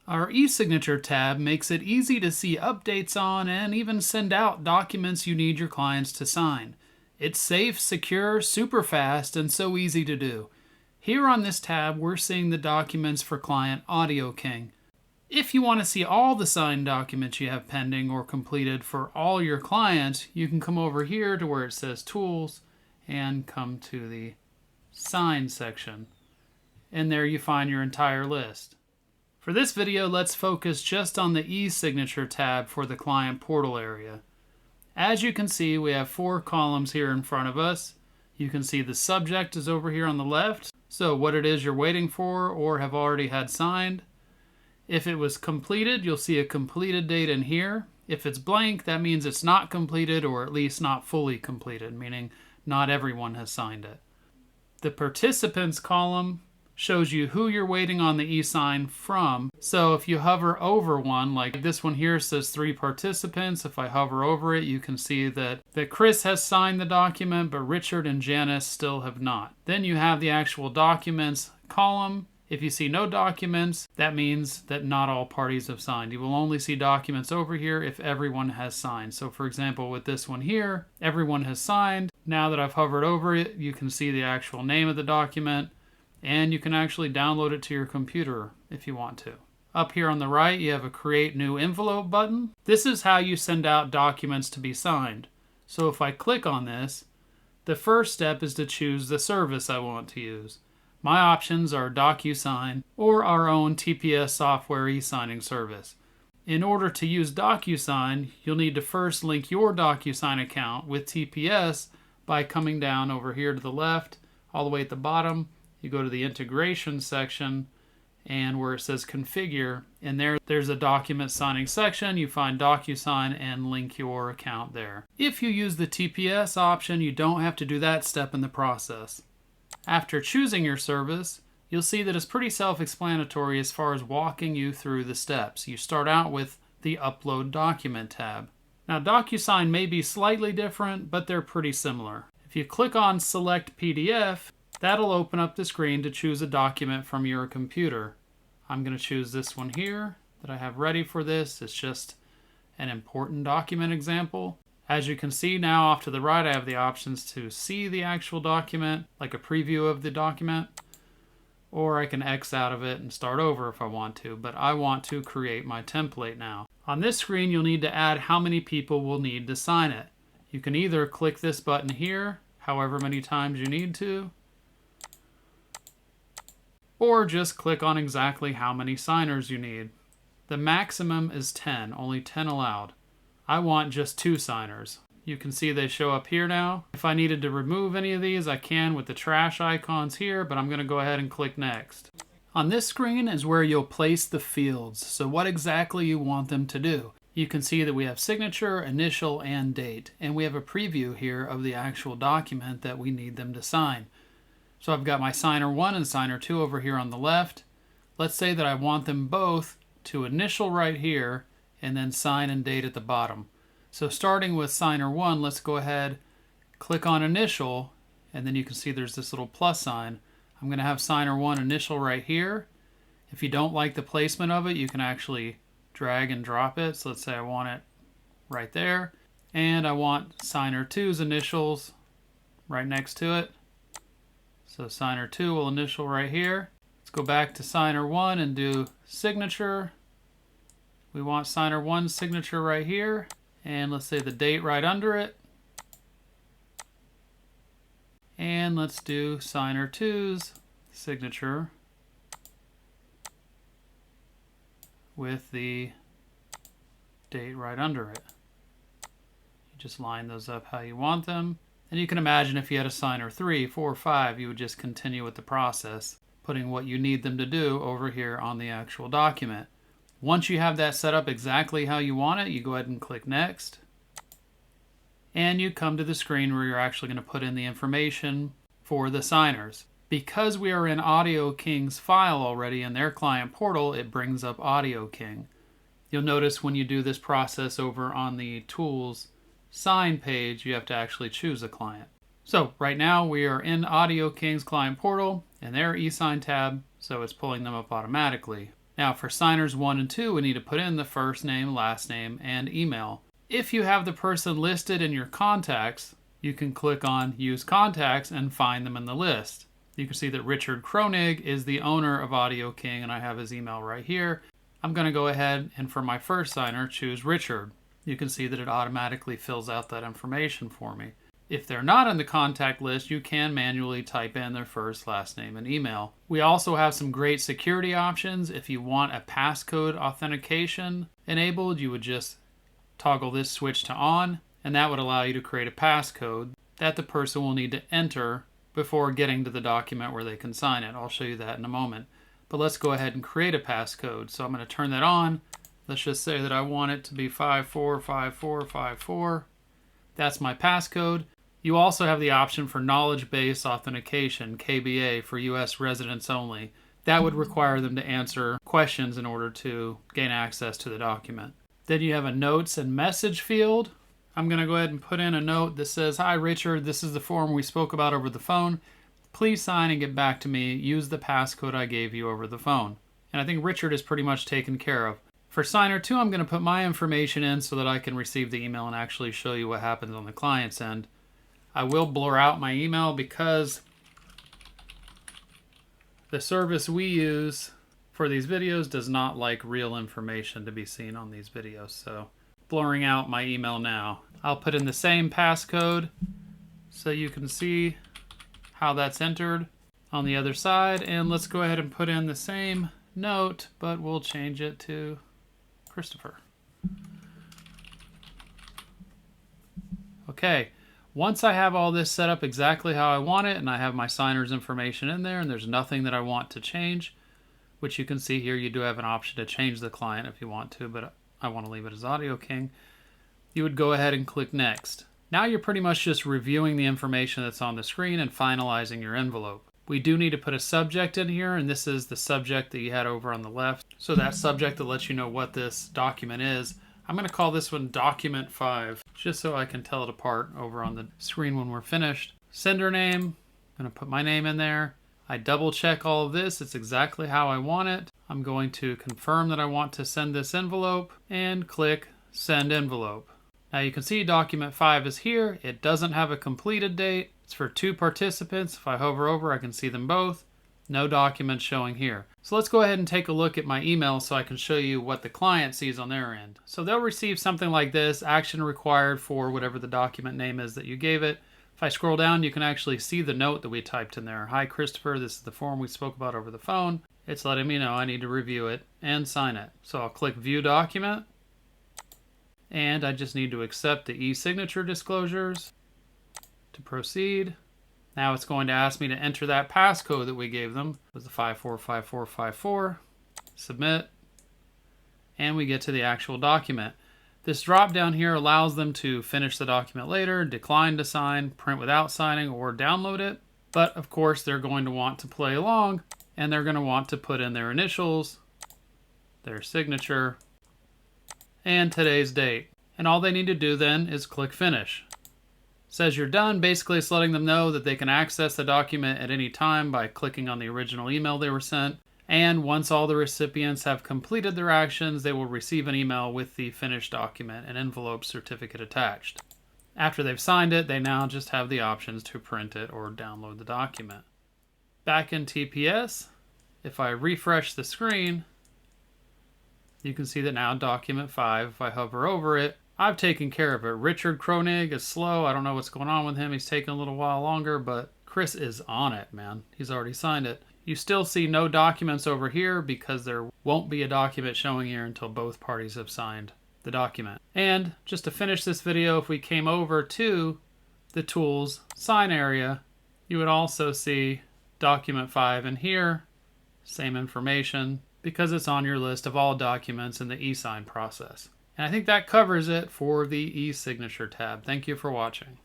Our e-signature tab makes it easy to see updates on and even send out documents you need your clients to sign. It's safe, secure, super fast, and so easy to do. Here on this tab, we're seeing the documents for client Audio King. If you want to see all the signed documents you have pending or completed for all your clients, you can come over here to where it says Tools and come to the Sign section. And there you find your entire list. For this video, let's focus just on the e-signature tab for the client portal area. As you can see, we have 4 columns here in front of us. You can see the subject is over here on the left, so what it is you're waiting for or have already had signed. If it was completed, you'll see a completed date in here. If it's blank, that means it's not completed, or at least not fully completed, meaning not everyone has signed it. The participants column shows you who you're waiting on the e-sign from. So if you hover over one, like this one here says 3 participants, if I hover over it, you can see that Chris has signed the document, but Richard and Janice still have not. Then you have the actual documents column. If you see no documents, that means that not all parties have signed. You will only see documents over here if everyone has signed. So for example, with this one here, everyone has signed. Now that I've hovered over it, you can see the actual name of the document, and you can actually download it to your computer if you want to. Up here on the right, you have a Create New Envelope button. This is how you send out documents to be signed. So if I click on this, the first step is to choose the service I want to use. My options are DocuSign or our own TPS software e-signing service. In order to use DocuSign, you'll need to first link your DocuSign account with TPS by coming down over here to the left, all the way at the bottom. You go to the integration section, and where it says configure, and there's a document signing section. You find DocuSign and link your account there. If you use the TPS option, you don't have to do that step in the process. After choosing your service, you'll see that it's pretty self-explanatory as far as walking you through the steps. You start out with the Upload Document tab. Now, DocuSign may be slightly different, but they're pretty similar. If you click on Select PDF, that'll open up the screen to choose a document from your computer. I'm going to choose this one here that I have ready for this. It's just an important document example. As you can see now off to the right, I have the options to see the actual document, like a preview of the document, or I can X out of it and start over if I want to, but I want to create my template now. On this screen, you'll need to add how many people will need to sign it. You can either click this button here, however many times you need to, or just click on exactly how many signers you need. The maximum is 10, only 10 allowed. I want just 2 signers. You can see they show up here now. If I needed to remove any of these, I can with the trash icons here, but I'm going to go ahead and click Next. On this screen is where you'll place the fields, so what exactly you want them to do. You can see that we have signature, initial, and date, and we have a preview here of the actual document that we need them to sign. So I've got my signer 1 and signer 2 over here on the left. Let's say that I want them both to initial right here and then sign and date at the bottom. So starting with signer 1, let's go ahead, click on initial, and then you can see there's this little plus sign. I'm going to have signer 1 initial right here. If you don't like the placement of it, you can actually drag and drop it. So let's say I want it right there, and I want signer 2's initials right next to it. So signer 2 will initial right here. Let's go back to signer 1 and do signature. We want signer 1's signature right here, and let's say the date right under it. And let's do signer 2's signature with the date right under it. You just line those up how you want them. And you can imagine if you had a signer 3, 4, 5, you would just continue with the process, putting what you need them to do over here on the actual document. Once you have that set up exactly how you want it, you go ahead and click Next. And you come to the screen where you're actually going to put in the information for the signers. Because we are in Audio King's file already in their client portal, it brings up Audio King. You'll notice when you do this process over on the Tools Sign page, you have to actually choose a client. So right now we are in Audio King's client portal and their eSign tab, so it's pulling them up automatically. Now for signers 1 and 2, we need to put in the first name, last name, and email. If you have the person listed in your contacts, you can click on Use Contacts and find them in the list. You can see that Richard Kronig is the owner of Audio King, and I have his email right here. I'm going to go ahead and for my first signer, choose Richard. You can see that it automatically fills out that information for me. If they're not on the contact list, you can manually type in their first, last name, and email. We also have some great security options. If you want a passcode authentication enabled, you would just toggle this switch to on, and that would allow you to create a passcode that the person will need to enter before getting to the document where they can sign it. I'll show you that in a moment. But let's go ahead and create a passcode. So I'm going to turn that on. Let's just say that I want it to be 545454. That's my passcode. You also have the option for knowledge-based authentication, KBA, for U.S. residents only. That would require them to answer questions in order to gain access to the document. Then you have a notes and message field. I'm going to go ahead and put in a note that says, "Hi Richard, this is the form we spoke about over the phone. Please sign and get back to me. Use the passcode I gave you over the phone." And I think Richard is pretty much taken care of. For signer 2, I'm going to put my information in so that I can receive the email and actually show you what happens on the client's end. I will blur out my email because the service we use for these videos does not like real information to be seen on these videos. So blurring out my email now. I'll put in the same passcode so you can see how that's entered on the other side. And let's go ahead and put in the same note, but we'll change it to Christopher. Okay. Once I have all this set up exactly how I want it and I have my signer's information in there and there's nothing that I want to change, which you can see here, you do have an option to change the client if you want to, but I want to leave it as Audio King. You would go ahead and click Next. Now you're pretty much just reviewing the information that's on the screen and finalizing your envelope. We do need to put a subject in here, and this is the subject that you had over on the left. So that subject that lets you know what this document is. I'm going to call this one Document 5, just so I can tell it apart over on the screen when we're finished. Sender name, I'm going to put my name in there. I double check all of this. It's exactly how I want it. I'm going to confirm that I want to send this envelope and click Send Envelope. Now you can see Document 5 is here. It doesn't have a completed date. It's for 2 participants. If I hover over, I can see them both. No documents showing here. So let's go ahead and take a look at my email so I can show you what the client sees on their end. So they'll receive something like this, action required for whatever the document name is that you gave it. If I scroll down, you can actually see the note that we typed in there. "Hi Christopher, this is the form we spoke about over the phone. It's letting me know I need to review it and sign it." So I'll click View Document. And I just need to accept the e-signature disclosures to proceed. Now it's going to ask me to enter that passcode that we gave them. It was the 545454. Submit. And we get to the actual document. This drop down here allows them to finish the document later, decline to sign, print without signing, or download it. But of course they're going to want to play along, and they're going to want to put in their initials, their signature, and today's date. And all they need to do then is click Finish. Says you're done. Basically, it's letting them know that they can access the document at any time by clicking on the original email they were sent. And once all the recipients have completed their actions, they will receive an email with the finished document and envelope certificate attached. After they've signed it, they now just have the options to print it or download the document. Back in TPS, if I refresh the screen, you can see that now Document 5, if I hover over it, I've taken care of it. Richard Kronig is slow. I don't know what's going on with him. He's taking a little while longer, but Chris is on it, man. He's already signed it. You still see no documents over here because there won't be a document showing here until both parties have signed the document. And just to finish this video, if we came over to the Tools Sign area, you would also see Document 5 in here. Same information because it's on your list of all documents in the e-sign process. And I think that covers it for the e-signature tab. Thank you for watching.